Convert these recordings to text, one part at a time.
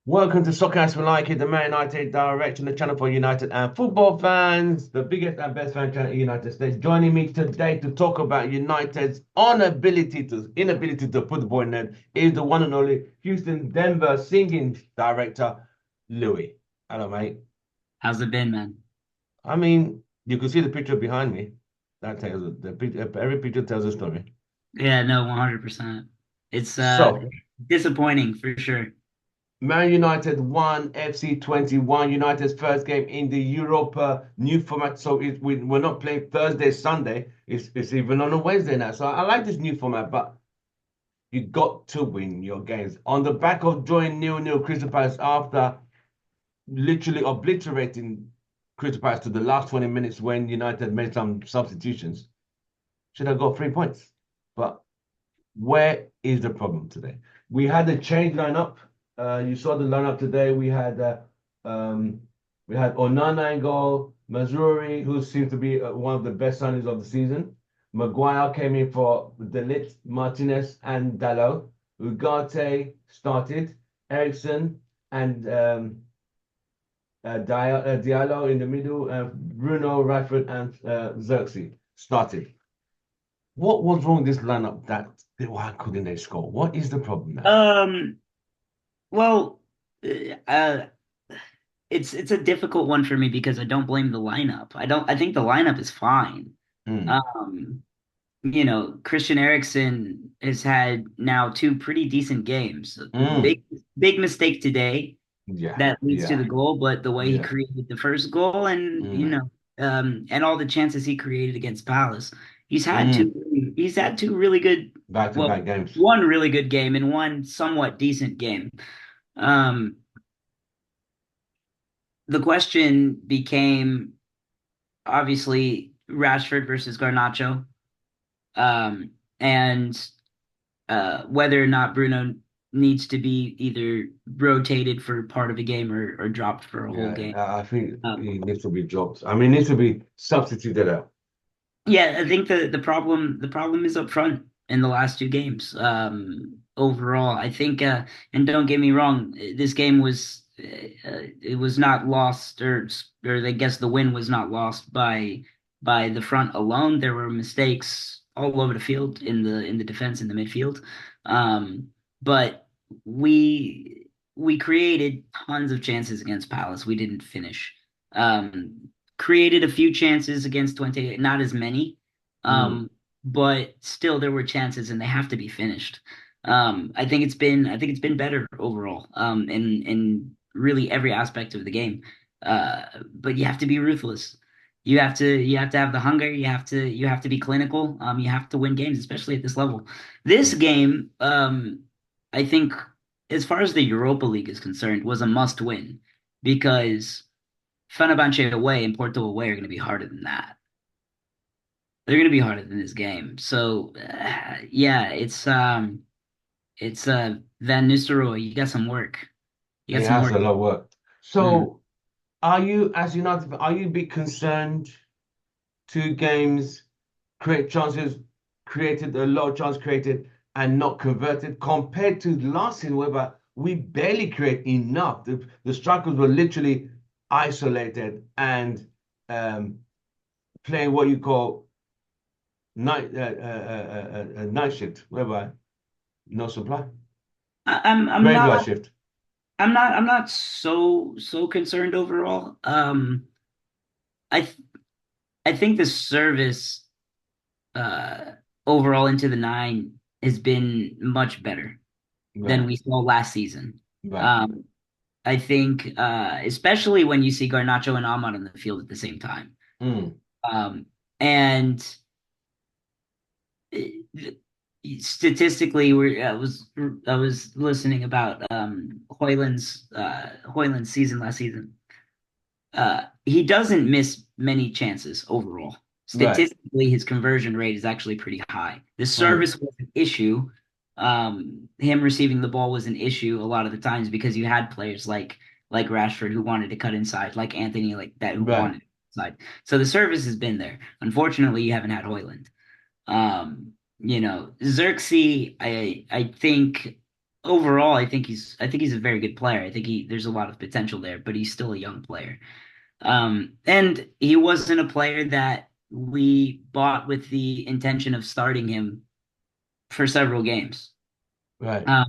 Welcome to Soccer As We Like It, the Man United direction, the channel for United and football fans, the biggest and best fan channel in the United States. Joining me today to talk about United's inability to put the ball in net is the one and only Houston Denver singing director, Louis. Hello, mate. How's it been, man? I mean, you can see the picture behind me. That tells the picture. Every picture tells a story. Yeah, no, 100%. It's So, disappointing for sure. Man United won FC 21, United's first game in the Europa new format. So we're not playing Thursday, Sunday. It's even on a Wednesday now. So I like this new format, but you got to win your games. On the back of drawing nil-nil Crystal Palace after literally obliterating Crystal Palace to the last 20 minutes when United made some substitutions, should have got 3 points. But where is the problem today? We had a change lineup. You saw the lineup today. Um, we had Onana in goal, Mazuri, who seems to be one of the best signings of the season. Maguire came in for Delit, Martinez, and Dalot. Ugarte started. Ericsson and Diallo in the middle. Bruno, Rashford, and Xerxes started. What was wrong with this lineup that why couldn't they score? What is the problem now? Um, well, uh, it's a difficult one for me because I don't blame the lineup. I think the lineup is fine. Mm, Um, Christian Eriksen has had now two pretty decent games. mm, Big mistake today yeah, that leads to the yeah, goal, but the way he yeah. created the first goal and Mm, and all the chances he created against Palace, he's had mm. two he's had two really good, well, Back-to-back games. one really good game and one somewhat decent game. Um, the question became obviously Rashford versus Garnacho, and whether or not Bruno needs to be either rotated for part of a game or dropped for a whole Yeah, game. I think Um, he needs to be dropped. I mean, he needs to be substituted out. Yeah, I think the problem is up front in the last two games. Overall, I think, and don't get me wrong, this game was it was not lost, or I guess the win was not lost by the front alone. There were mistakes all over the field in the defense in the midfield, but we created tons of chances against Palace. We didn't finish. Um, Created a few chances against Twente, not as many, Mm, but still there were chances and they have to be finished. I think it's been better overall, in really every aspect of the game. But you have to be ruthless. You have to have the hunger. You have to be clinical. You have to win games, especially at this level. This mm. game, I think, as far as the Europa League is concerned, was a must win because Fenerbahce away and Porto away are going to be harder than that. They're going to be harder than this game. So, yeah, it's Van Nistelrooy. You got some work. You He got some has work. a lot of work. Mm. So, are you, as United, are you a bit concerned? Two games, create chances, created a lot of chance created and not converted compared to last season, whereby we barely create enough. The strikers were literally isolated and um, playing what you call night shift, whereby no supply, I'm graveyard not shift. I'm not so concerned overall. I th I think the service uh overall into the nine has been much better than Right, we saw last season. right. Um, I think, especially when you see Garnacho and Ahmad on the field at the same time. Mm, Um, and statistically, I was listening about Hoyland's season last season. He doesn't miss many chances overall. right. Statistically, his conversion rate is actually pretty high. The Mm, service was an issue. Him receiving the ball was an issue a lot of the times because you had players like Rashford who wanted to cut inside, like Anthony, like that who right. wanted inside. So the service has been there. Unfortunately, you haven't had Hoyland. Xerxes, I think. overall, I think he's a very good player. I think there's a lot of potential there, but he's still a young player. And he wasn't a player that we bought with the intention of starting him for several games. Right, I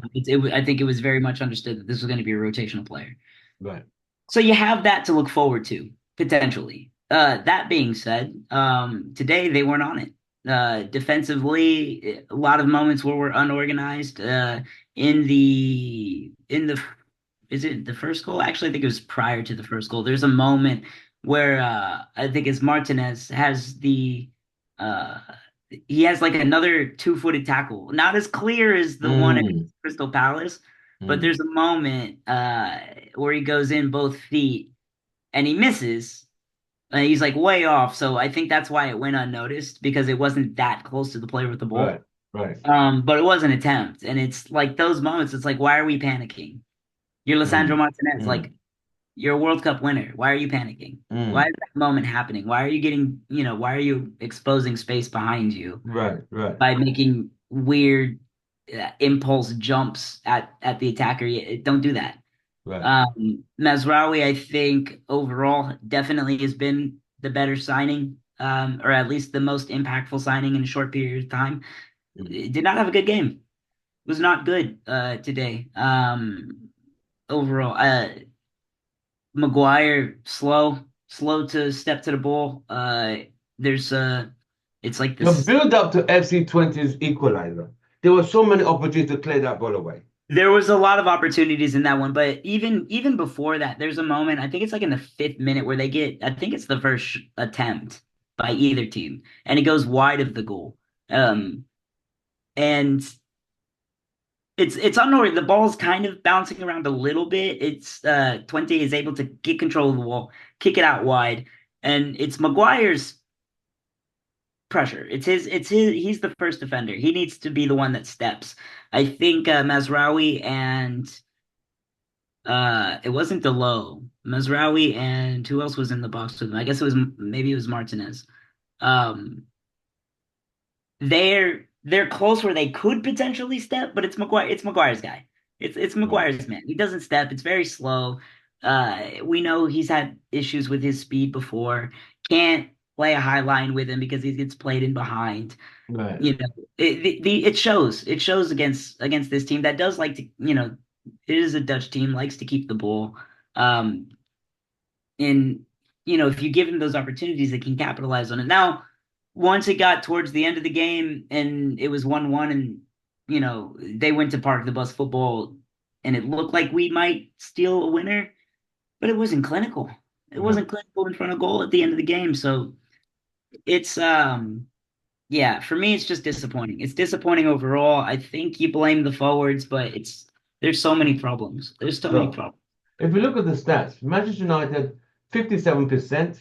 think it was very much understood that this was going to be a rotational player. right. So you have that to look forward to, potentially. That being said, today they weren't on it. Defensively, a lot of moments where we're unorganized. In the is it the first goal? Actually, I think it was prior to the first goal. There's a moment where I think it's Martinez has uh he has like another two-footed tackle. Not as clear as the one at Mm, Crystal Palace, but mm, there's a moment where he goes in both feet and he misses. He's like way off, so I think that's why it went unnoticed because it wasn't that close to the player with the right, ball. right. But it was an attempt, and it's like those moments. It's like, why are we panicking? You're Lissandro Mm, Martinez, mm, like you're a World Cup winner. Why are you panicking? Why mm. is that moment happening? Why are you why are you exposing space behind you Right, right, by making weird impulse jumps at the attacker? Don't do that. right. Mazraoui, I think overall definitely has been the better signing, or at least the most impactful signing in a short period of time. Mm. It did not have a good game. Was not good today. Overall, Maguire slow to step to the ball. There's it's like The this. build up to FC Twenty's equalizer. There were so many opportunities to clear that ball away. There was a lot of opportunities in that one, but even before that, there's a moment. I think it's like in the fifth minute where they get. I think it's the first attempt by either team, and it goes wide of the goal. And it's unnormal. The ball's kind of bouncing around a little bit. It's Twente is able to get control of the wall, kick it out wide, and it's Maguire's pressure. It's his he's the first defender. He needs to be the one that steps. I think Mazraoui and it wasn't Delo. Mazraoui and who else was in the box with him? I guess maybe it was Martinez. Um they're close where they could potentially step, but it's Maguire's guy. It's Right, Maguire's man. He doesn't step. It's very slow. We know he's had issues with his speed before. Can't play a high line with him because he gets played in behind. right. You know, it shows. It shows against this team that does like to, it is a Dutch team, likes to keep the ball. Um, and if you give him those opportunities, they can capitalize on it. Now, once it got towards the end of the game and it was 1-1 and they went to park the bus football and it looked like we might steal a winner, but it wasn't clinical. It No. wasn't clinical in front of goal at the end of the game. So it's yeah, for me it's just disappointing. It's disappointing overall. I think you blame the forwards, but there's so many problems. There's so many So problems. if we look at the stats, Manchester United 57%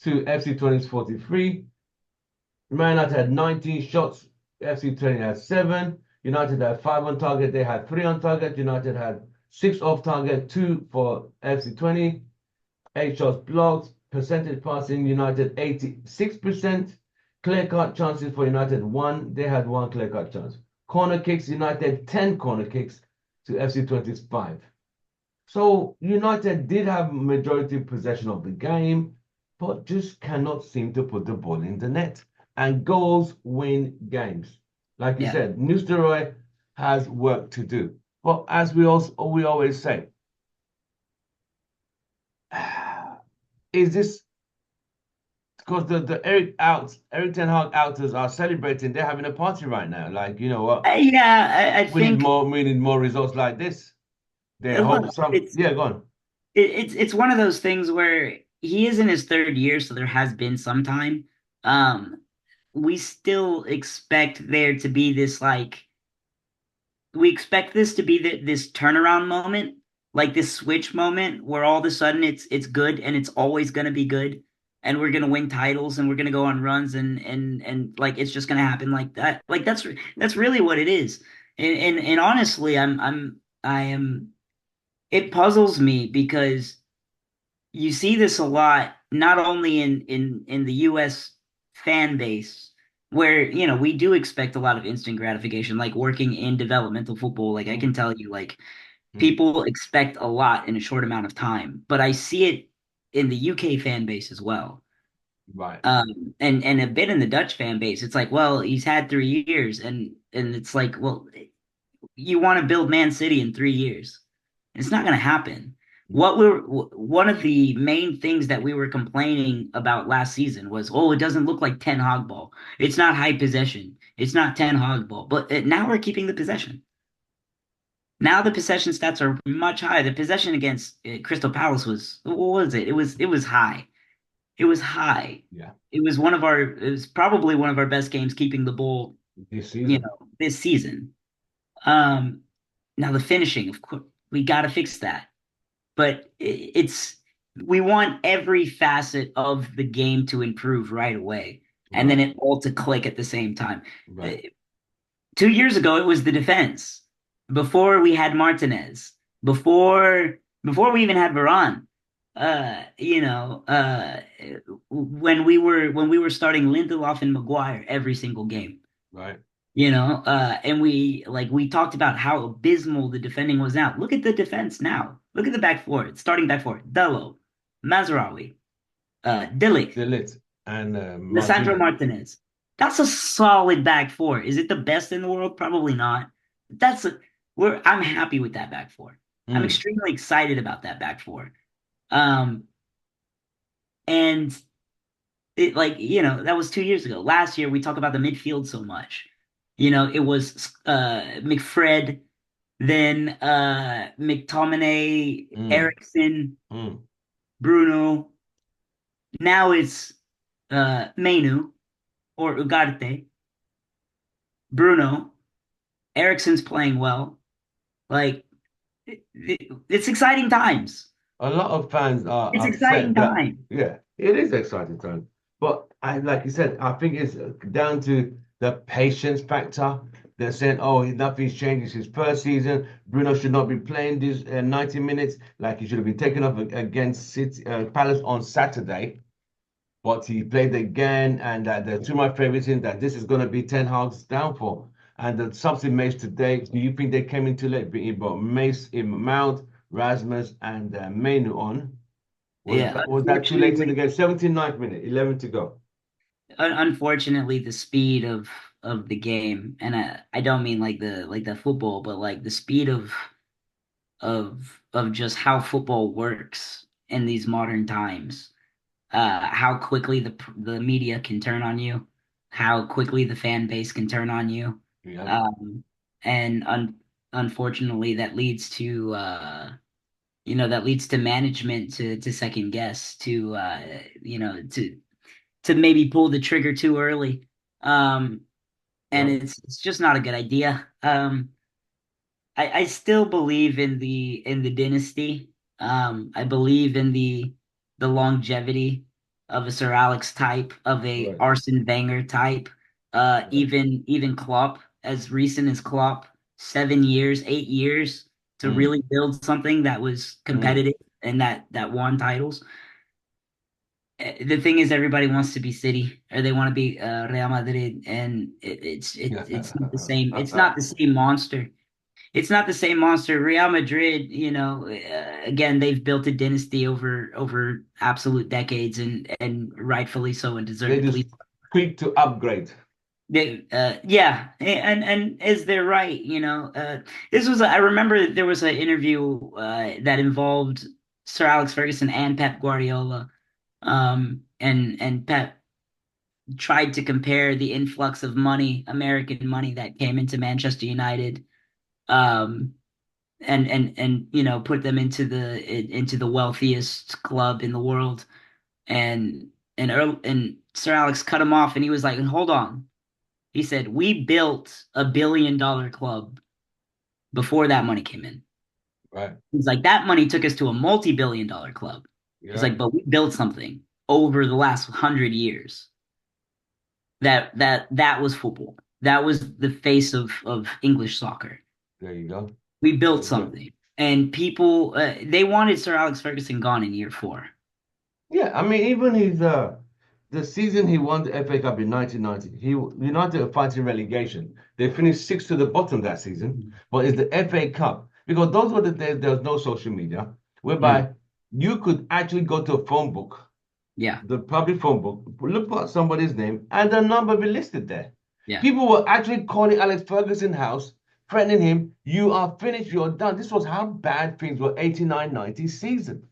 to FC 20's 43. Man United had 19 shots, FC 20 had 7. United had 5 on target, they had 3 on target. United had 6 off target, 2 for FC 20. 8 shots blocked, percentage passing United 86%. Clear cut chances for United 1. They had 1 clear cut chance. Corner kicks, United 10 corner kicks to FC 20's 5. So United did have majority possession of the game, but just cannot seem to put the ball in the net. And goals win games. Like you Yeah. said, Nistelrooy has work to do. But as we always say, is this because the Eric Ten Hag outers are celebrating? They're having a party right now. Like, you know what? Yeah, I think We need more results like this. They look, hope some. it's Yeah, go on. it's one of those things where he is in his third year, so there has been some time. Um, we still expect there to be this like we expect this to be this turnaround moment, like this switch moment where all of a sudden it's good and it's always going to be good and we're going to win titles and we're going to go on runs and like it's just going to happen like that. Like that's really what it is. And honestly, I am it puzzles me because you see this a lot not only in the US fan base where, we do expect a lot of instant gratification, like working in developmental football. Like I Mm, can tell you, like mm, people expect a lot in a short amount of time, but I see it in the UK fan base as well. right. And a bit in the Dutch fan base. It's like, well, he's had 3 years, and it's like, well, you want to build Man City in 3 years. It's not going to happen. One of the main things that we were complaining about last season was, oh, it doesn't look like Ten Hag ball. It's not high possession. It's not Ten Hag ball. But now we're keeping the possession. Now the possession stats are much higher. The possession against Crystal Palace was, what was it? It was high. It was high. Yeah. It was probably one of our best games keeping the ball, This season. this season. Um, Now the finishing, of course, we got to fix that. But we want every facet of the game to improve right away, and then Right. it all to click at the same time. Uh, Right. 2 years ago, it was the defense. Before we had Martinez, before we even had Varane, when we were starting Lindelof and Maguire every single game. Right. And we talked about how abysmal the defending was now. Look at the defense now. Look at the back four, starting back four. Dello, Mazraoui, Dilic, Delete and Lissandro Martinez. Martinez. That's a solid back four. Is it the best in the world? Probably not. That's a, I'm happy with that back four. I'm Mm. extremely excited about that back four. Um, and that was 2 years ago. Last year we talk about the midfield so much. It was McFred, then McTominay, Mm. Ericsson, Mm. Bruno. Now it's Menu or Ugarte, Bruno. Ericsson's playing well. Like it's exciting times. A lot of fans are It's exciting upset that, time. yeah, it is exciting time. But like you said, I think it's down to the patience factor. They're saying, oh, nothing's changed. It's his first season. Bruno should not be playing these 90 minutes. Like he should have been taken off against City, Palace on Saturday. But he played again, and the two of my favorites in that this is going to be Ten Hag's downfall. And the something Mace today. Do you think they came in too late? But Mace in Mount, Rasmus, and Mainu on. Yeah, Was that too late in the game? 79th minute, 11 to go. unfortunately, the speed of the game, and I don't mean like the football, but like the speed of just how football works in these modern times. How quickly the media can turn on you, how quickly the fan base can turn on you, Yeah. um, and unfortunately, that leads to management to second guess, to maybe pull the trigger too early, and Yeah. it's just not a good idea. I still believe in the dynasty. I believe in the longevity of a Sir Alex type, of a Right. Arsene Wenger type. Right. Even Klopp, as recent as Klopp, 7 years, 8 years to Mm, really build something that was mm. competitive and that won titles. The thing is, everybody wants to be City or they want to be Real Madrid, and it's not the same. It's not the same monster. It's not the same monster. Real Madrid, again, they've built a dynasty over absolute decades, and rightfully so and They just deservedly. quick to upgrade. Yeah, and is they're right, I remember there was an interview that involved Sir Alex Ferguson and Pep Guardiola, and Pep tried to compare the influx of money, American money that came into Manchester United, um, and put them into the wealthiest club in the world, and Sir Alex cut him off, and he was like, hold on. He said, we built $1 billion club before that money came in. Right. He's like, that money took us to a multi-billion-dollar club. He's Yeah. like, but we built something over the last 100 years that was football. That was the face of English soccer. There you go. We built There you go. something, and people they wanted Sir Alex Ferguson gone in year 4. Yeah, I mean, even his the season he won the FA Cup in 1990, United were fighting relegation. They finished sixth to the bottom that season, but it's the FA Cup because those were the days there was no social media, Mm, whereby you could actually go to a phone book, yeah, the public phone book, look for somebody's name, and the number be listed there. yeah. People were actually calling Alex Ferguson house, threatening him, "You are finished, you're done." This was how bad things were 89-90 season.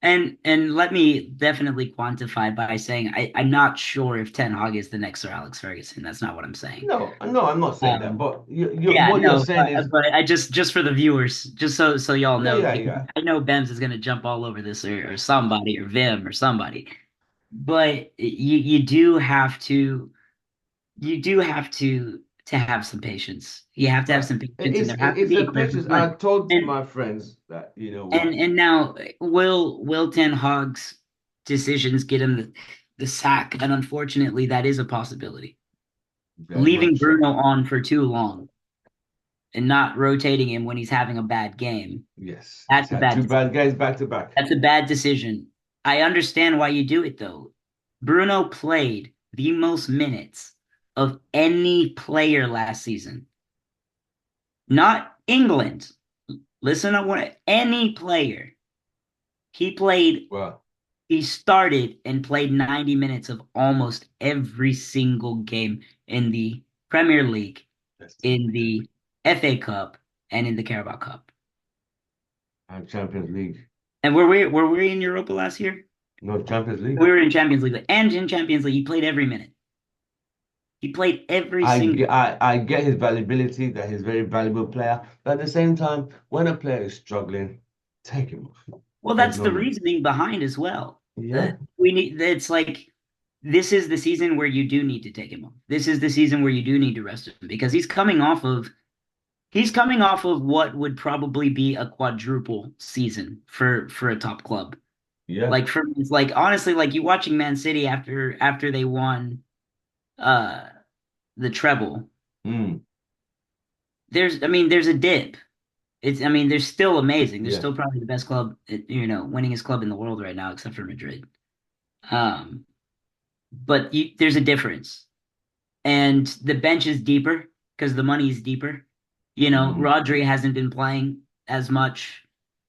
And let me definitely quantify by saying I'm not sure if Ten Hag is the next Sir Alex Ferguson. That's not what I'm saying. No, no, I'm not saying that, Um, but yeah, what you're no, saying is, but I just for the viewers, just so y'all yeah, know, yeah, because yeah. I know Bems is gonna jump all over this or somebody or Vim or somebody, but you do have to have some patience. You have to have But some patience, and there has to it's be a a clear patience. I plan. told And my friends that and what, and now will Ten Hag's decisions get him the sack? And unfortunately, that is a possibility. very Leaving much so. Bruno on for too long and not rotating him when he's having a bad game, Yes, he's that's a had bad two decision. bad games back to back. That's a bad decision. I understand why you do it though. Bruno played the most minutes of any player last season. Not England. Listen to what any player. He played Well, He started and played 90 minutes of almost every single game in the Premier League, that's in the FA Cup, and in the Carabao Cup. and Champions League. And were we in Europa last year? No Champions League. We were in Champions League, and in Champions League, he played every minute. He played every single. I get his valuability, that he's a very valuable player. But at the same time, when a player is struggling, take him off. Well, There's that's no the need. reasoning behind as well. Yeah, We need. It's like this is the season where you do need to take him off. This is the season where you do need to rest him because he's coming off of what would probably be a quadruple season for a top club. yeah. Like for it's like honestly, like you watching Man City after they won uh the treble. Mm, There's a dip. They're still amazing. They're yeah. still probably the best club, winningest club in the world right now, except for Madrid. Um, but there's a difference, and the bench is deeper because the money is deeper. Mm. Rodri hasn't been playing as much.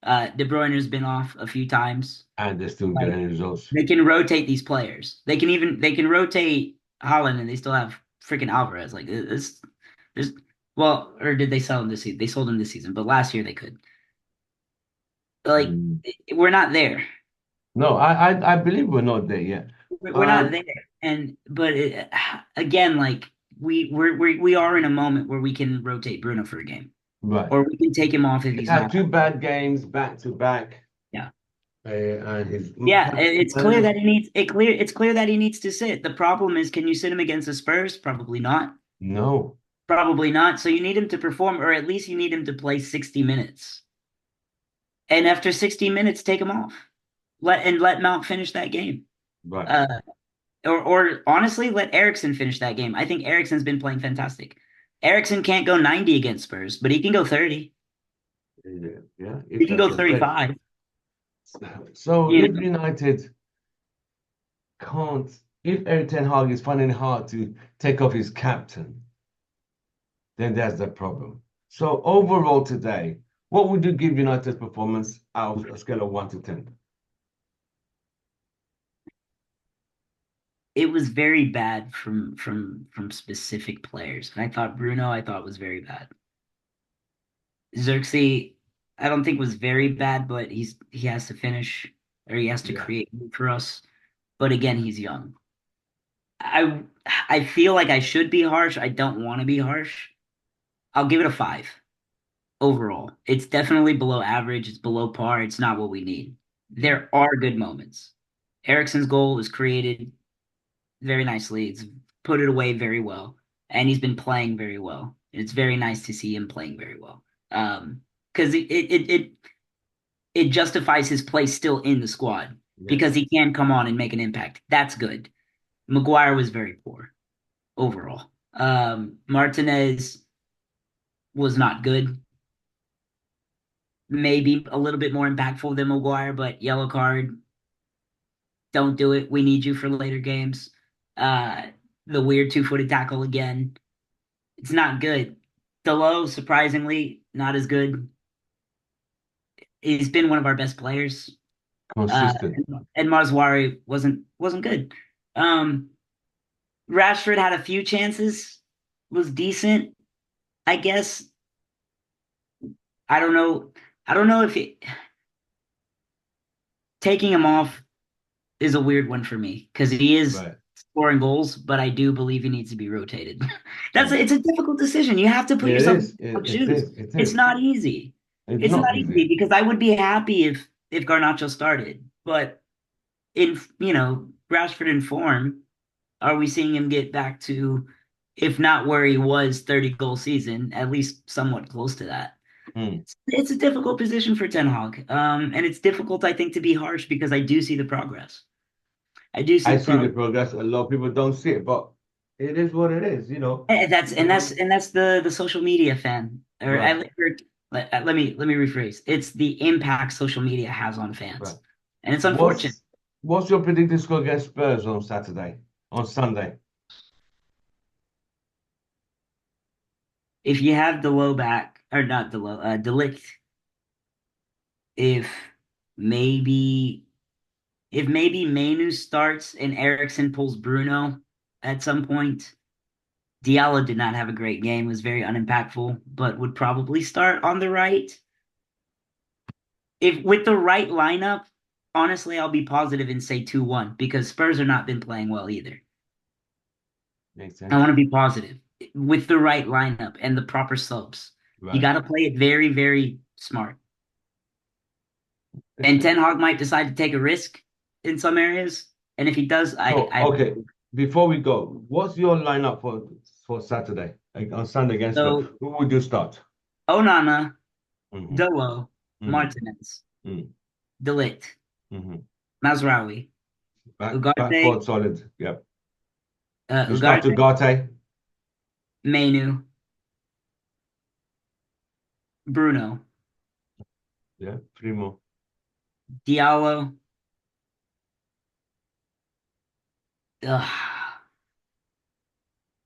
De Bruyne's been off a few times. And they're still Like getting results. they can rotate these players. They can rotate Holland and they still have freaking Alvarez. Like this well, or did they sell him this season? They sold him this season, but last year they could. Like Mm. we're not there. No, I believe we're not there yet. We're not Um, there. Again, like we are in a moment where we can rotate Bruno for a game, right. or we can take him off if He's he's had not. two bad games back to back, Yeah. and his Yeah, impact. it's clear that he needs it clear it's clear that he needs to sit. The problem is, can you sit him against the Spurs? Probably not. No, Probably not. So you need him to perform, or at least you need him to play 60 minutes. And after 60 minutes, take him off. Let Mount finish that game. right. Uh, or honestly, let Ericsson finish that game. I think Ericsson's been playing fantastic. Ericsson can't go 90 against Spurs, but he can go 30. Yeah, yeah, He if can that's go your case. 35. So You if know, United can't, if Eric Ten Hag is finding it hard to take off his captain, then that's the problem. So overall today, what would you give United's performance out of a scale of 1 to 10? it was very bad from specific players. And I thought was very bad. Xerxes, I don't think was very bad, but he has to finish or he has to Yeah. create for us. But again, he's young. I I feel like I should be harsh. I don't want to be harsh. I'll give it a 5 overall. It's definitely below average. It's below par. It's not what we need. Right. There are good moments. Ericsson's goal was created very nicely. It's put it away very well, and he's been playing very well. It's very nice to see him playing very well. Because it justifies his place still in the squad because Yes. he can come on and make an impact. That's good. Maguire was very poor overall. Martinez was not good. Maybe a little bit more impactful than Maguire, but yellow card. Don't do it. We need you for later games. Uh, the weird two-footed tackle again. It's not good. Delo, surprisingly, not as good. He's been one of our best players. Uh, Consistent. and Marzwari wasn't good. Um, Rashford had a few chances, was decent, I guess. I don't know. I don't know if taking him off is a weird one for me because he is Right. scoring goals, but I do believe he needs to be rotated. Mm. It's a difficult decision. You have to put It yourself in is. the It shoes. is. It It's is. not easy. It's It's not not easy easy. because I would be happy if Garnacho started, but in Rashford in form, are we seeing him get back to, if not where he was 30 goal season, at least somewhat close to that? Mm. It's a difficult position for Ten Hag. And it's difficult, I think, to be harsh because I do see the progress. I do see I the see the progress. progress. A lot of people don't see it, but it is what it is. And that's and that's Um, and that's the social media fan. Or right. let me rephrase. It's the impact social media has on Right. fans. And it's unfortunate. What's your predicted score against Spurs on Saturday? On Sunday? If you have the low back or not the low Delict, if maybe if maybe Mainu starts and Ericsson pulls Bruno at some point. Diallo did not have a great game, was very unimpactful, but would probably start on the right. If with the right lineup, honestly, I'll be positive and say 2-1 because Spurs are not been playing well either. Makes I want sense. to be positive with the right lineup and the proper subs. You Right. got to play it very, very smart. And Ten Hag might decide to take a risk in some areas. And if he does, So, I okay, before we go, what's your lineup for Saturday? Like on Sunday against Spurs? so Who would you start? Onana, Mm-hmm. Dolo, Mm-hmm. Martinez, Mm-hmm. Delict, Mm-hmm. Mazraoui, Back Ugarte, forward solid. Yep. You start Ugarte, Ugarte. Mainu, Bruno, Yeah. Three more. Diallo. Ugh.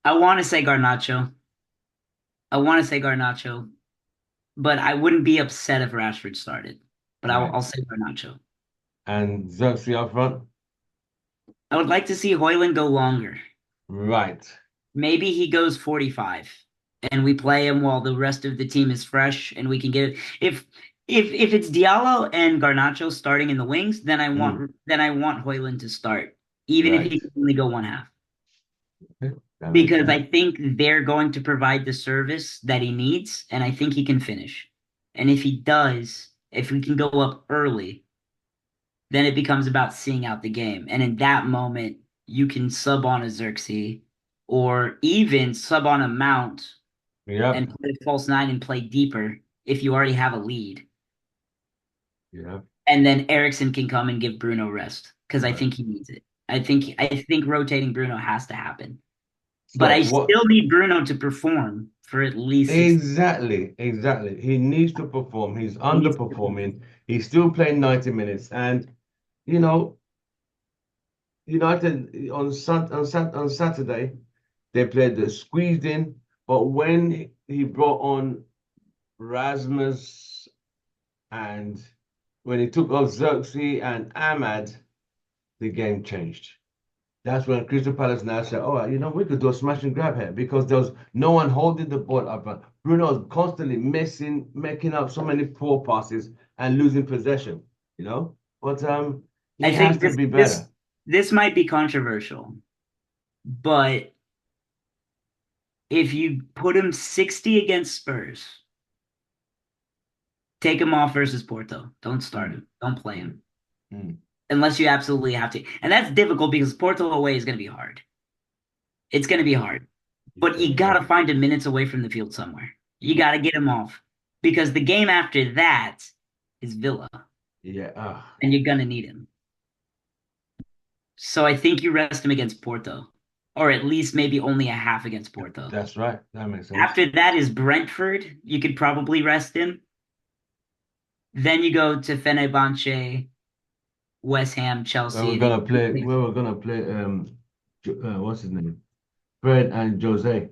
I want to say Garnacho. I want to say Garnacho, but I wouldn't be upset if Rashford started. But I'll Right. say Garnacho. And Xerxes up front. I would like to see Hoyland go longer. Right. Maybe he goes 45 and we play him while the rest of the team is fresh and we can get it. If it's Diallo and Garnacho starting in the wings, Mm. then I want Hoyland to start, even if Right. he can only go one half. Okay. That makes Because I sense. think they're going to provide the service that he needs, and I think he can finish. And if he does, if we can go up early, then it becomes about seeing out the game. And in that moment, you can sub on a Xerxes or even sub on a Mount Yep. and play false nine and play deeper if you already have a lead. Yep. And then Ericsson can come and give Bruno rest because I Right. think he needs it. I think rotating Bruno has to happen. But So I what? still need Bruno to perform for at least 60. Exactly. Exactly. He needs to perform. He's He needs to perform. underperforming. He's still playing 90 minutes. And you know, United on Saturday, they played the squeezed in, but when he brought on Rasmus and when he took off Xerxes and Ahmad, the game changed. That's when Crystal Palace now said, "Oh, we could do a smash and grab here because there was no one holding the ball up. Bruno was constantly missing, making up so many poor passes and losing possession. But he I has think to be better. this might be controversial, but if you put him 60 against Spurs, take him off versus Porto. Don't start Mm, him. Don't play mm, him mm. unless you absolutely have to. And that's difficult because Porto away is going to be hard. It's going to be hard. But you got Yeah, to find him minutes away from the field somewhere. You got to get him off because the game after that is Villa, yeah. and you're going to need him. So I think you rest him against Porto, or at least maybe only a half against Porto. That's right. That makes sense. After that is Brentford. You could probably rest him. Then you go to Fenerbahce, West Ham, Where Chelsea, we're and gonna play, where we're gonna play What's his name? Fred and Jose.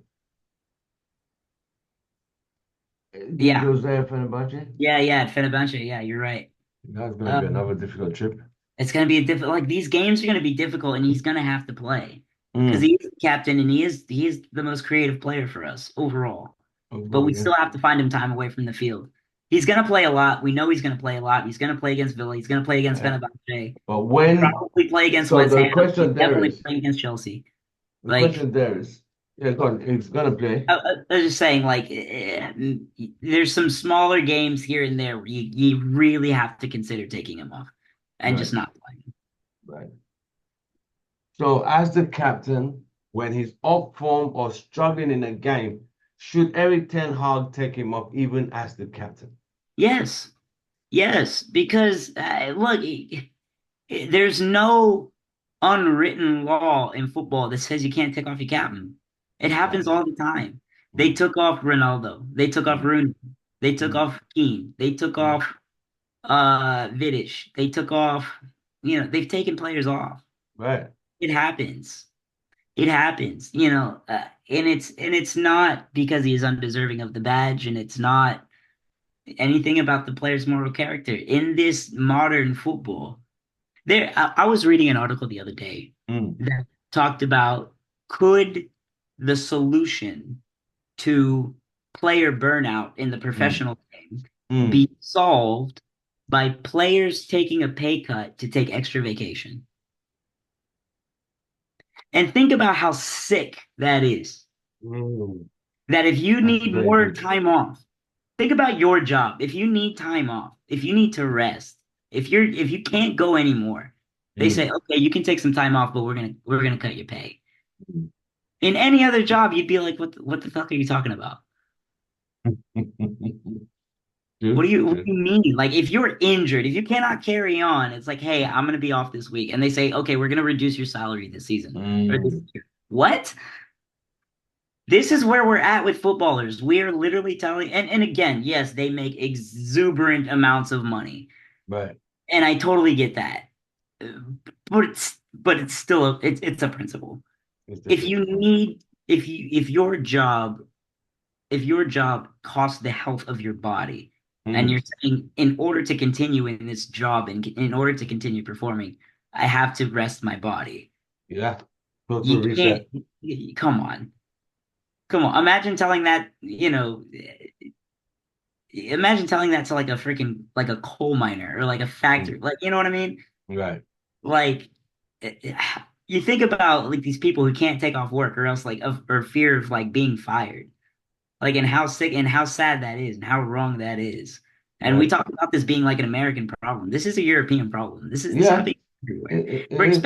Did Yeah, Jose have Fenerbahce? yeah, at Fenerbahce. Yeah, you're right. That's going to be Um, another difficult trip. it's gonna be a difficult. Like these games are gonna be difficult, and he's gonna have to play because Mm. he is the captain and he is the most creative player for us overall. But Overall, we yeah. still have to find him time away from the field. He's gonna play a lot. We know he's gonna play a lot. He's gonna play against Villa. He's gonna play against Yeah. Fenerbahce. But He'll when, probably play against so West the Ham. He's question there definitely is, playing against Chelsea. the Like question there is, yeah, go on, he's going to play. I was just saying, like there's some smaller games here and there where you really have to consider taking him off and Right, just not playing. right. So as the captain, when he's off form or struggling in a game, should Eric Ten Hag take him off even as the captain? Yes, yes, because look, there's no unwritten law in football that says you can't take off your captain. It happens Exactly. all the time. They Mm, took off Ronaldo. They took off mm, Rooney. They took mm, off Keane. They took mm. off Vidic. They took off, they've taken players off. Right. It happens. It happens, and it's not because he is undeserving of the badge, and it's not anything about the player's moral character. In this modern football, I was reading an article the other day Mm, that talked about could the solution to player burnout in the mm, professional game mm. be solved by players taking a pay cut to take extra vacation. And think about how sick that is. Mm. That if you That's need very more good. time off, think about your job. If you need time off, if you need to rest, if you can't go anymore, they Mm. say, okay, you can take some time off, but we're gonna cut your pay. In any other job, you'd be like, what the fuck are you talking about? What do True, you what true. do you mean? Like if you're injured, if you cannot carry on, it's like, hey, I'm gonna be off this week. And they say, okay, we're gonna reduce your salary this season or this Mm. year. What? This is where we're at with footballers. We are literally telling, and again, yes, they make exuberant amounts of money. Right. And I totally get that. But it's still it's a principle. It's If different. you need if your job costs the health of your body, and Mm. you're saying in order to continue in this job and in order to continue performing, I have to rest my body. Yeah. Go to a You can't reset. come on. Come on. Imagine telling that to like a freaking like a coal miner or like a factory. Mm. Like, you know what I mean? Right. Like you think about like these people who can't take off work or else like or fear of like being fired. Like and how sick and how sad that is and how wrong that is. And we Right. talk about this being like an American problem. This is a European problem. This is Yeah. happening everywhere. It We're is.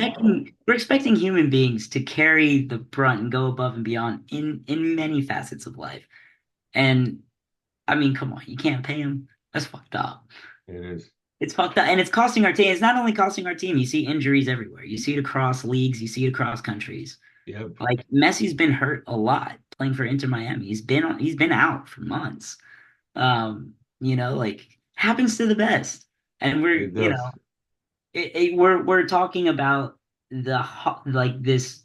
expecting human beings to carry the brunt and go above and beyond in many facets of life. And I mean, come on, you can't pay them. That's fucked up. It is. It's fucked up, and it's costing our team. It's not only costing our team. You see injuries everywhere. You see it across leagues. You see it across countries. Yep. Like Messi's been hurt a lot playing for Inter Miami. He's been out for months. Like happens to the best. And It does. we're talking about like this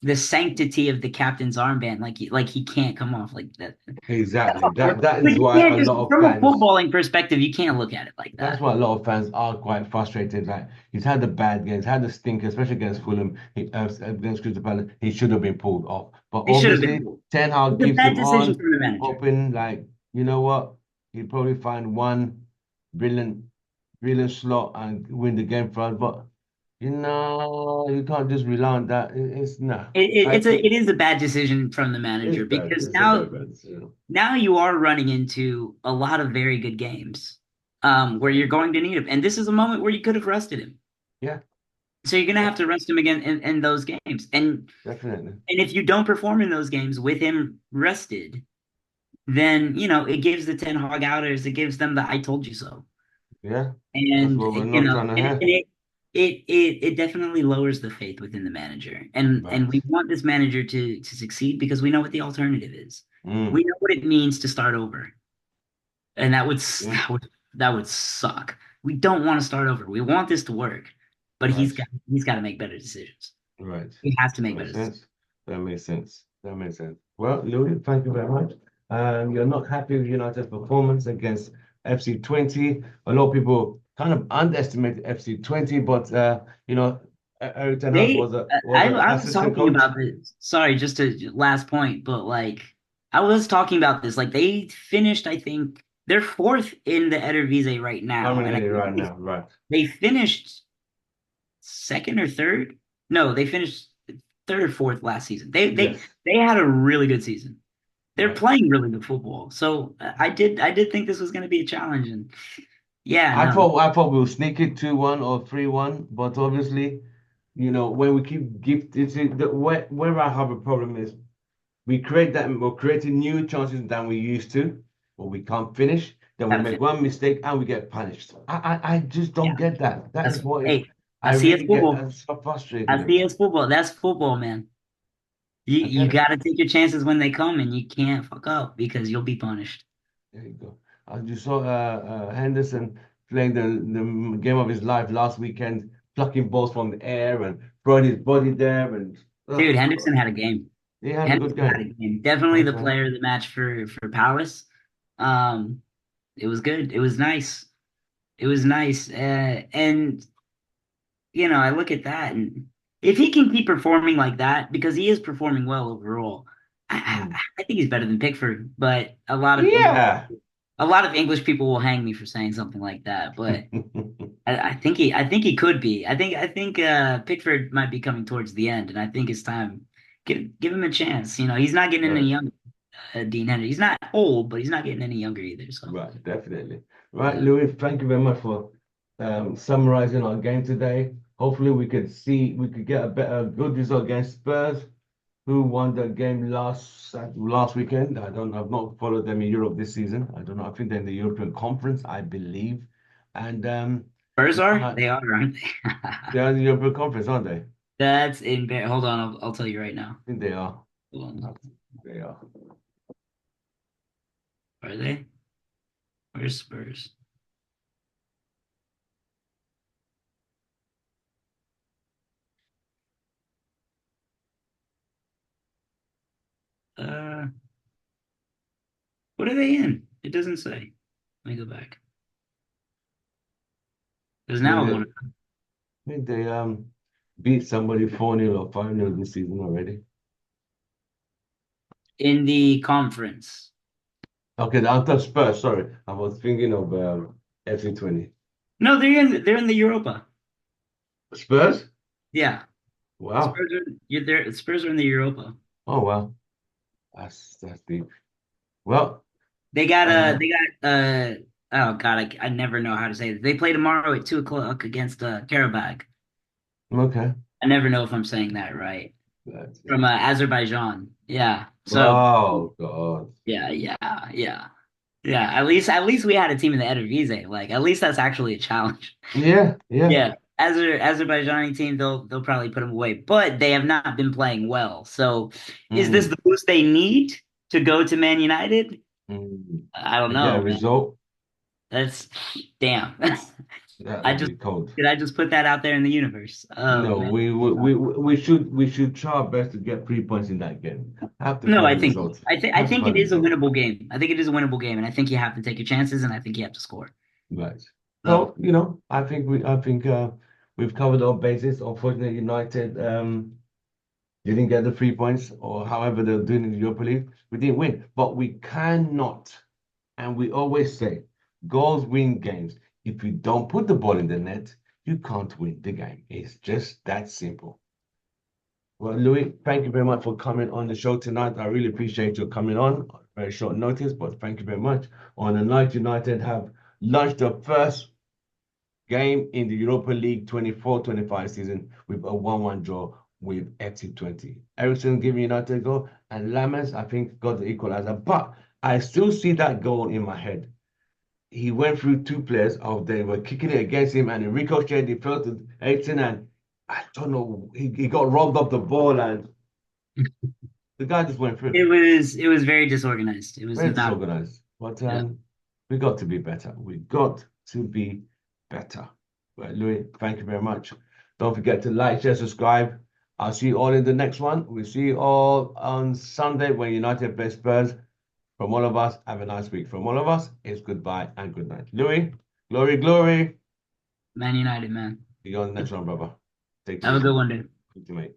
the sanctity of the captain's armband. Like he can't come off like that. Exactly. But That is you why can't a just lot of from a fans. footballing perspective, you can't look at it like That's that. why a lot of fans are quite frustrated. Like he's had the bad games, had the stinker, especially against Fulham, against Crystal Palace. He should have been pulled off. But It should have been obviously, pulled. Ten Hag It's a keeps bad him decision on, from the manager. hoping like you know what, he'll probably find one brilliant, brilliant slot and win the game for us. But you can't just rely on that. It's nah. It is a bad decision from the It's manager bad. because It's a very now bad decision. now you are running into a lot of very good games where you're going to need him. And this is a moment where you could have rested him. Yeah, So you're going to yeah, have to rest him again in those games. definitely. And if you don't perform in those games with him rested, then, it gives the 10 hog outers, it gives them the I told you so. Yeah, that's And, what we're not trying to and hear. it definitely lowers the faith within the manager. And Right. we want this manager to succeed because we know what the alternative is. Mm. We know what it means to start over. And Yeah. that would suck. We don't want to start over. We want this to work, but he's Right. got he's got to make better decisions. Right. He has to That make makes better. sense. That makes sense. That makes sense. Well, Louis, thank you very much. You're not happy with United's performance against FC Twente. A lot of people kind of underestimated FC Twente, but Eric Ten Hag They, was a I was assistant talking coach. about this. Sorry, just to last point, but like I was talking about this. Like they finished, I think they're fourth in the Eredivisie right now, and I Permanently think right now, right? they finished second or third. No, they finished third or fourth last season. Yes, They had a really good season. They're right. playing really good football. So I did think this was going to be a challenge, and yeah, no, I thought we'll sneak it 2-1 or 3-1, but obviously, when we keep gift it's where I have a problem is we're creating new chances than we used to, but we can't finish. Then we gotta make finish. one mistake and we get punished. I just don't Yeah, get that. That that's is what is hey, I I see it's really get football. so frustrated I see about. it's football. That's football, man. I You get it. got to take your chances when they come, and you can't fuck up because you'll be punished. There you go. You saw Henderson playing the game of his life last weekend, plucking balls from the air and throwing his body there, and Dude, oh Henderson God, had a game. he had a good Henderson had a game. game. Definitely the Okay. player of the match for Palace. Um, it was good. It was nice. It was nice. And I look at that, and if he can keep performing like that, because he is performing well overall, Mm. I think he's better than Pickford. But Yeah. a lot of English people will hang me for saying something like that. But I think he could be. I think Pickford might be coming towards the end, and I think it's time give him a chance. He's not getting any Right. younger. Dean Henry. He's not old, but he's not getting any younger either. So Right, definitely. Right, yeah. Louis, thank you very much for summarizing our game today. Hopefully we could get a good result against Spurs, who won the game last weekend. I've not followed them in Europe this season. I don't know. I think they're in the European Conference, I believe. And Spurs are uh, they are, aren't they? they're in the European Conference, aren't they? I That's in. Hold on, I'll tell you right now. think they are. Hold I on. think they are. Are they? Where's Spurs? Uh, what are they in? It doesn't say. Let me go back. Because I think now I they, want to I think they beat somebody 4-0 or 5-0 this season already. in the conference. Okay, the Antalya Spurs. Sorry, I was thinking of FC20. No, they're in the Europa. Spurs? Yeah, Wow. Spurs are you're there. Spurs are in the Europa. Oh wow. That's deep. Well, They got oh God, I never know how to say it. They play tomorrow at 2 o'clock against Karabakh. okay. I never know if I'm saying that right. That's From it. Azerbaijan. Yeah. So Oh God. yeah. Yeah. At least we had a team in the Eredivisie. Like at least that's actually a challenge. Yeah, yeah. Yeah. Azerbaijani team, they'll probably put them away, but they have not been playing well. So is this Mm, the boost they need to go to Man United? mm. I don't To get a know, man. result, That's damn. that I would just be cold. did I just put that out there in the universe? Oh No, man. we should try our best to get 3 points in that game. Have to No, find a result. I Have to think it find a is a result. winnable game. I think it is a winnable game, and I think you have to take your chances, and I think you have to score. Right. So So, I think we've covered all bases. Unfortunately, United didn't get the 3 points, or however they're doing in the Europa League. We didn't win, but we cannot, and we always say, goals win games. If you don't put the ball in the net, you can't win the game. It's just that simple. Well, Louis, thank you very much for coming on the show tonight. I really appreciate your coming on. Very short notice, but thank you very much. On the night, United have launched the first game in the Europa League 24-25 season with a 1-1 draw with FC20. Ericsson giving United a goal, and Lammers, I think, got the equalizer. But I still see that goal in my head. He went through two players of they were kicking it against him, and Enrico Shea, he fell to Ericsson, and I don't know, he got robbed of the ball, and the guy just went through. it was very disorganized. It was Very not disorganized. But yeah. we got to be better. We got to be better. Right, Louis, thank you very much. Don't forget to like, share, subscribe. I'll see you all in the next one. We'll see you all on Sunday when United play Spurs. From all of us, have a nice week. From all of us, it's goodbye and good night. Louis, glory, glory. Man United, man. See you on the next one, brother. Take it Have a easy. good one, dude. Good to meet.